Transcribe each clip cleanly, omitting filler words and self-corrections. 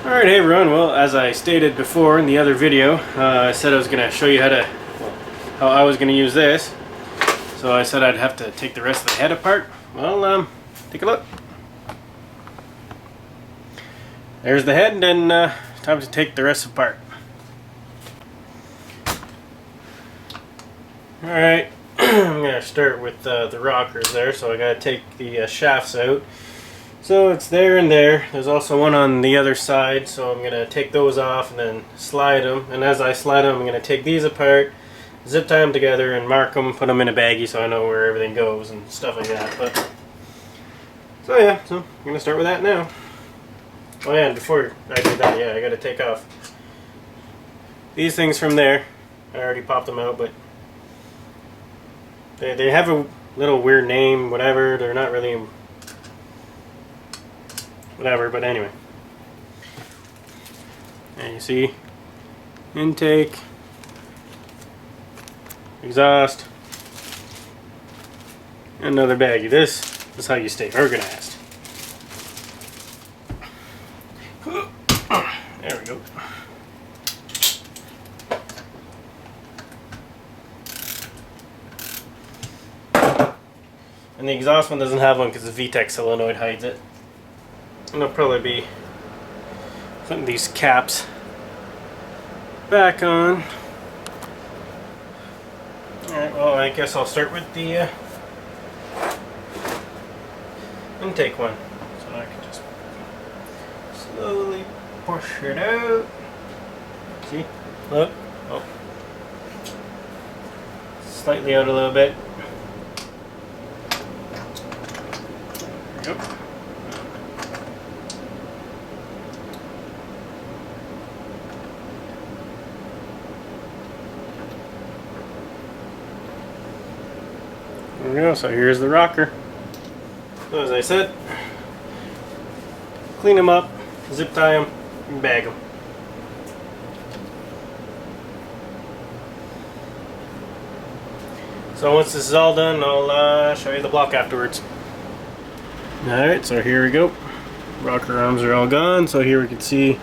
Alright, hey everyone. Well, as I stated before in the other video, I said I was going to show you how I was going to use this. So I said I'd have to take the rest of the head apart. Well, take a look. There's the head, and then time to take the rest apart. Alright, I'm going to start with the rockers there, so I got to take the shafts out. So it's there and there. There's also one on the other side, so I'm going to take those off and then slide them. And as I slide them, I'm going to take these apart, zip tie them together, and mark them, put them in a baggie so I know where everything goes and stuff like that. So I'm going to start with that now. Oh yeah, and before I do that, I got to take off these things from there. I already popped them out, but they have a little weird name, whatever. They're not really... whatever, but anyway. And you see, intake, exhaust, and another baggie. This is how you stay organized. There we go. And the exhaust one doesn't have one because the VTEC solenoid hides it. And I'll probably be putting these caps back on. Alright, well, I guess I'll start with the intake one. So I can just slowly push it out. See? Look. Oh. Slightly out a little bit. There we go. There we go, so here's the rocker. So as I said, clean them up, zip tie them, and bag them. So once this is all done, I'll show you the block afterwards. Alright, so here we go. Rocker arms are all gone, so here we can see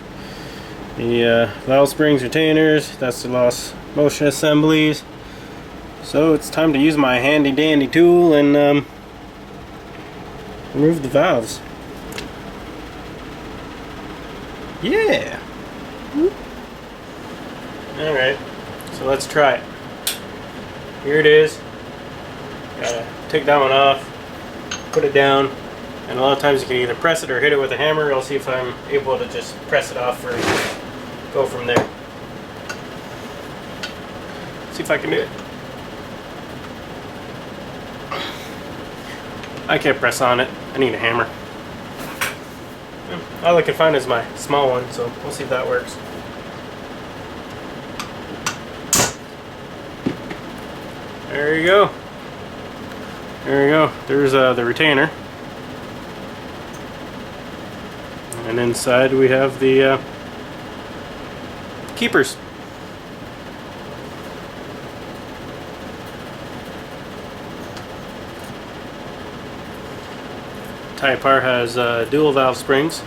the valve springs, retainers, that's the lost motion assemblies. So it's time to use my handy dandy tool and remove the valves. Yeah! Alright, so let's try it. Here it is. Gotta take that one off, put it down, and a lot of times you can either press it or hit it with a hammer. I'll see if I'm able to just press it off first. Go from there. See if I can do it. I can't press on it. I need a hammer. All I can find is my small one, so we'll see if that works. There you go. There you go. There's the retainer. And inside we have the keepers. Type R has dual valve springs.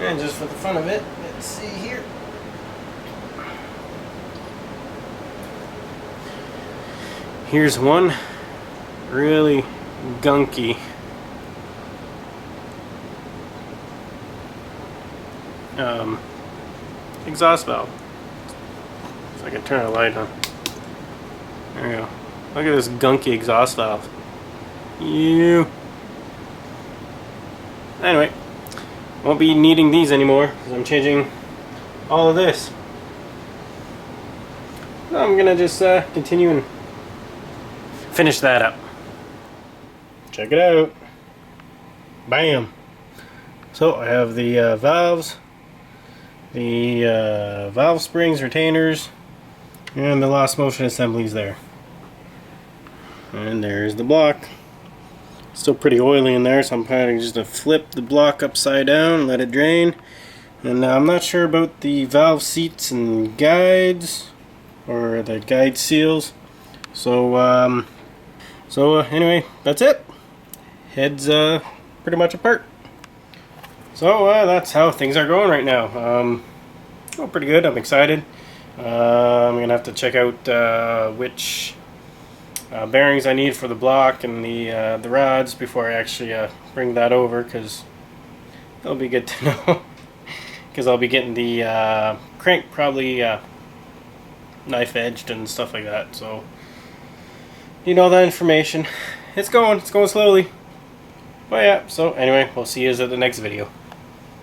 And just for the fun of it, let's see here. Here's one really gunky exhaust valve. So I can turn a light on. There we go. Look at this gunky exhaust valve. Anyway, won't be needing these anymore because I'm changing all of this. So I'm gonna just continue and finish that up. Check it out. Bam! So I have the valves, the valve springs, retainers, and the lost motion assemblies there. And there's the block. Still pretty oily in there, so I'm planning just to flip the block upside down, let it drain. And I'm not sure about the valve seats and guides, or the guide seals. So So anyway, that's it. Head's pretty much apart. So that's how things are going right now. Oh, pretty good. I'm excited. I'm gonna have to check out which bearings I need for the block and the rods before I actually bring that over, because it'll be good to know. Because I'll be getting the crank probably knife edged and stuff like that. So need all that information. It's going slowly. But yeah. So anyway, we'll see you at the next video.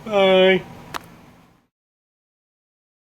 Bye.